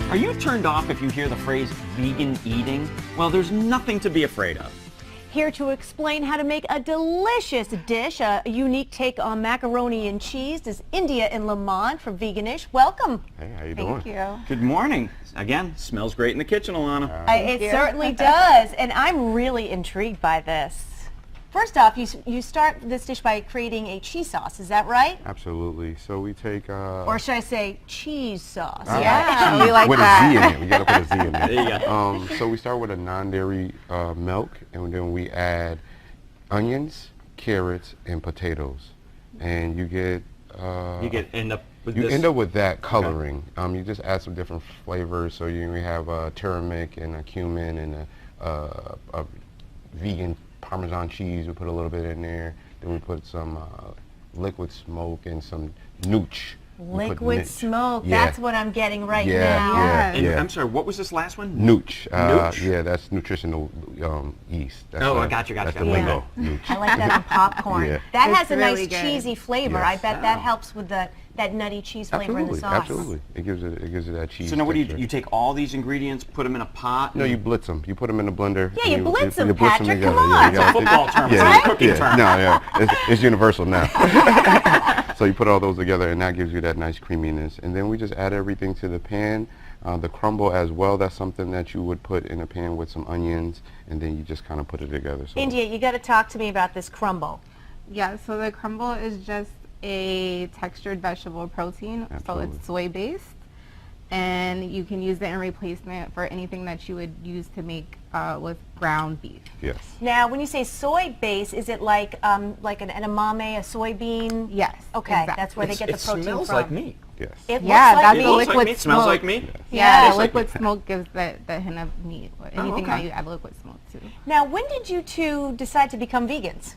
Are you turned off if you hear the phrase vegan eating? Well, there's nothing to be afraid of. Here to explain how to make a delicious dish, a unique take on macaroni and cheese, is India in Lamont from Veganish. Welcome. Hey, how you doing? Thank you. Good morning. Again, smells great in the kitchen, Alana. It certainly does, and I'm really intrigued by this. First off, you start this dish by creating a cheese sauce, is that right? Absolutely. So we take Or should I say cheese sauce? Yeah, we like with that. a Z in it. We gotta put a Z in There you there. go. So we start with a non-dairy milk, and then we add onions, carrots, and potatoes, and you end up with you this. end up with that coloring. You just add some different flavors. So you have turmeric and a cumin and a vegan Parmesan cheese. We put a little bit in there. Then we put some liquid smoke and some nooch. Liquid smoke, Yeah. that's what I'm getting right Yeah, now. yeah, And yeah. I'm sorry, what was this last one? Nooch. Nooch? Yeah, that's nutritional yeast. That's Oh, I got you. That's the Yeah. lingo. Nooch. I like that on popcorn. Yeah. That It's has a really nice good. cheesy flavor. Yes. I bet that Oh. helps with that nutty cheese flavor in the Absolutely, sauce. absolutely. It gives it that cheese. So now what do texture. you take all these ingredients, put them in a pot? No, you blitz them. You put them in the blender. Yeah, and you blitz them, blitz Patrick, together. come Yeah, on. you gotta- Football term, it's Yeah, not a cooking term. No, yeah, it's universal now. So you put all those together, and that gives you that nice creaminess. And then we just add everything to the pan. The crumble as well, that's something that you would put in a pan with some onions, and then you just kind of put it together. So India, you got to talk to me about this crumble. Yeah, so the crumble is just a textured vegetable protein. So Absolutely. it's soy based. And you can use it in replacement for anything that you would use to make with ground beef. Yes. Now, when you say soy base, is it like an edamame, a soybean? Yes. Okay, exactly. that's where they get the It protein smells from. like meat. Yes. It Yeah, looks like that's It the meat. looks like liquid meat, smells smoke. like meat. Yeah, Tastes the like liquid meat. smoke gives the hint of meat. Anything okay. that you add liquid smoke to. Now, when did you two decide to become vegans?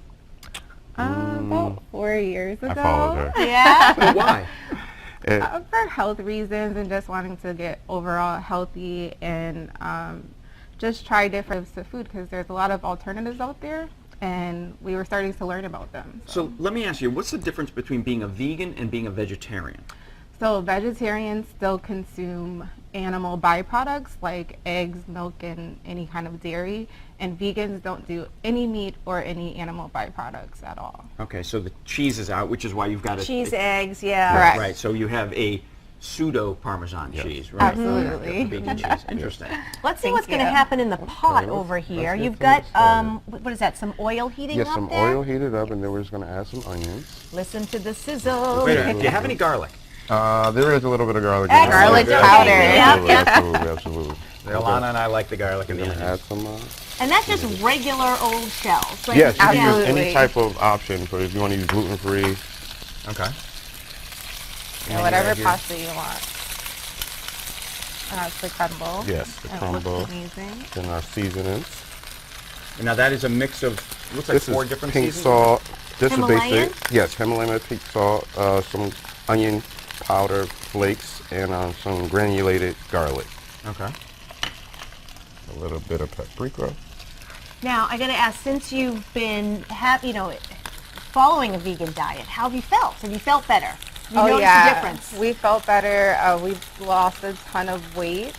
About 4 years ago. I followed her. Yeah? Why? For health reasons and just wanting to get overall healthy and just try different types of food because there's a lot of alternatives out there and we were starting to learn about them. So let me ask you, what's the difference between being a vegan and being a vegetarian? So vegetarians still consume animal byproducts like eggs, milk, and any kind of dairy, and vegans don't do any meat or any animal byproducts at all. Okay, so the cheese is out, which is why you've got a Cheese, eggs, yeah. Correct. Right, so you have a pseudo Parmesan Yes. cheese, right? Absolutely. Vegan cheese. Interesting. Let's see Thank what's going to you. happen in the pot let's- over here. let's get You've got, things started. what is that, some oil heating Yes, up some there? oil heated up, and then we're just going to add some onions. Listen to the sizzle. Wait a minute, do you have any garlic? There is a little bit of garlic. Excellent. Garlic Okay. powder. Absolutely, Yep. absolutely, absolutely. Alana and I like the garlic and We're the gonna onions. add some. And that's just regular old shells. Like, Yes, you can use Absolutely. any type of option. For if you want to use gluten-free. Okay. Yeah, whatever pasta you want. And that's the crumble. Yes, the And it crumble. looks amazing. Then our seasonings. And now that is a mix of, looks like This 4 is different pink seasons. salt. This Himalayan? is basic. Yes, Himalayan pink salt. Some onion powder flakes and some granulated garlic. Okay. A little bit of paprika. Now, I got to ask, since you've been, following a vegan diet, how have you felt? Have you felt better? Have you noticed a difference? We felt better. We've lost a ton of weight,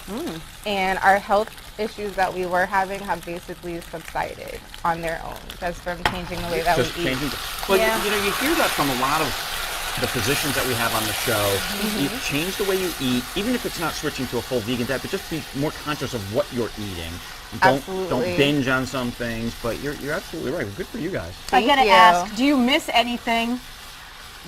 and our health issues that we were having have basically subsided on their own, just from changing the way that Just we eat. changing. Well, Yeah. you know, you hear that from a lot of the physicians that we have on the show. You change the way you eat, even if it's not switching to a full vegan diet, but just be more conscious of what you're eating. Don't Absolutely. binge on some things, but you're absolutely right. Good for you guys. I got to Thank you. ask, do you miss anything?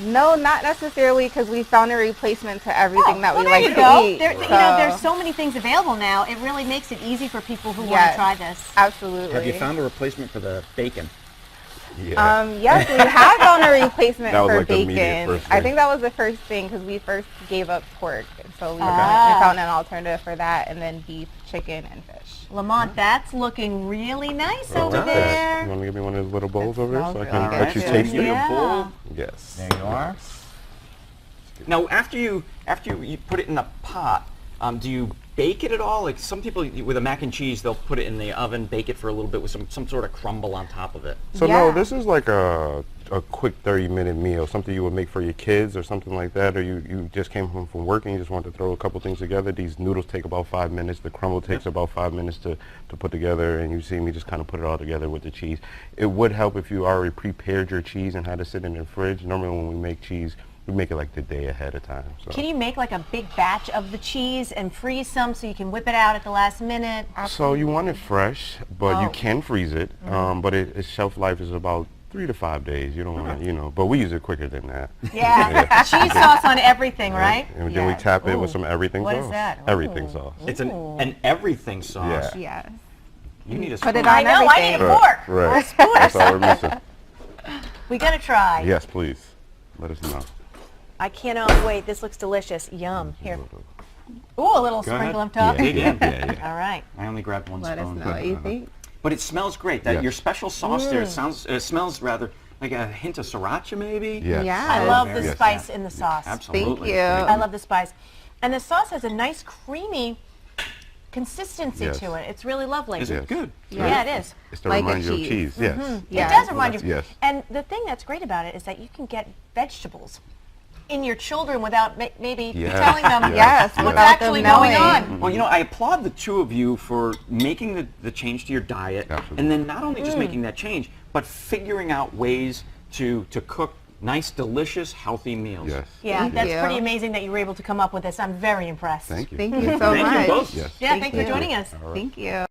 No, not necessarily, because we found a replacement to everything that we there like you to go. eat. There, there's so many things available now. It really makes it easy for people who want to Yes. try this. Absolutely. Have you found a replacement for the bacon? Yeah. Yes, we have found a replacement That was for like the immediate bacon. first I thing. think that was the first thing because we first gave up pork, and so we found an alternative for that, and then beef, chicken, and fish. Lamont, that's looking really nice Oh, over okay. there. You want to give me one of those little bowls over there smells so I really can good. let you Alright, taste Give it? me a Yeah. bowl. Yes. There you are. Now, after you put it in the pot, Do you bake it at all? Like some people with a mac and cheese, they'll put it in the oven, bake it for a little bit with some sort of crumble on top of it. So Yeah. no, this is like a quick 30-minute meal, something you would make for your kids or something like that, or you just came home from work and you just want to throw a couple things together. These noodles take about 5 minutes. The crumble takes about 5 minutes to put together, and you see me just kind of put it all together with the cheese. It would help if you already prepared your cheese and had it sit in the fridge. Normally when we make cheese, we make it like the day ahead of time. So. Can you make like a big batch of the cheese and freeze some so you can whip it out at the last minute? So you want it fresh, but you Oh. can freeze it. But its shelf life is about 3 to 5 days. You don't want to, but we use it quicker than that. Yeah. Cheese sauce on everything, right? And then we tap it with Ooh. some everything What sauce. is that? Everything Ooh. sauce. It's an everything sauce. Yeah. Yes. You need a Put it spoon. on I know, I need a everything. fork. Right. Or a spoon or That's all we're something. missing. We gotta try. Yes, please. Let us know. I cannot wait. This looks delicious. Yum. Here. Ooh, a little Go sprinkle ahead. up top. Dig in. All right. I only grabbed one Let us spoon. know what you think. But it smells great. That Yes. your special sauce there smells rather like a hint of sriracha maybe. Yes. Yeah. I love the Yes. spice in the sauce. Absolutely. you. I love the spice. And the sauce has a nice creamy consistency Yes. to it. It's really lovely. Is it good? Yeah, it is. It's to Like a remind you of cheese. cheese. Yes. Yeah. It does remind you. Yes. And the thing that's great about it is that you can get vegetables in your children without maybe Yes. telling them Yes, what's without actually them going knowing. on. Well, I applaud the two of you for making the change to your diet, Absolutely. and then not only just making that change, but figuring out ways to cook nice, delicious, healthy meals. Yes. Yeah, Thank that's you. pretty amazing that you were able to come up with this. I'm very impressed. Thank you. Thank you so Thank much. you both. Yes. Yeah, thanks for you. joining us. All right. Thank you.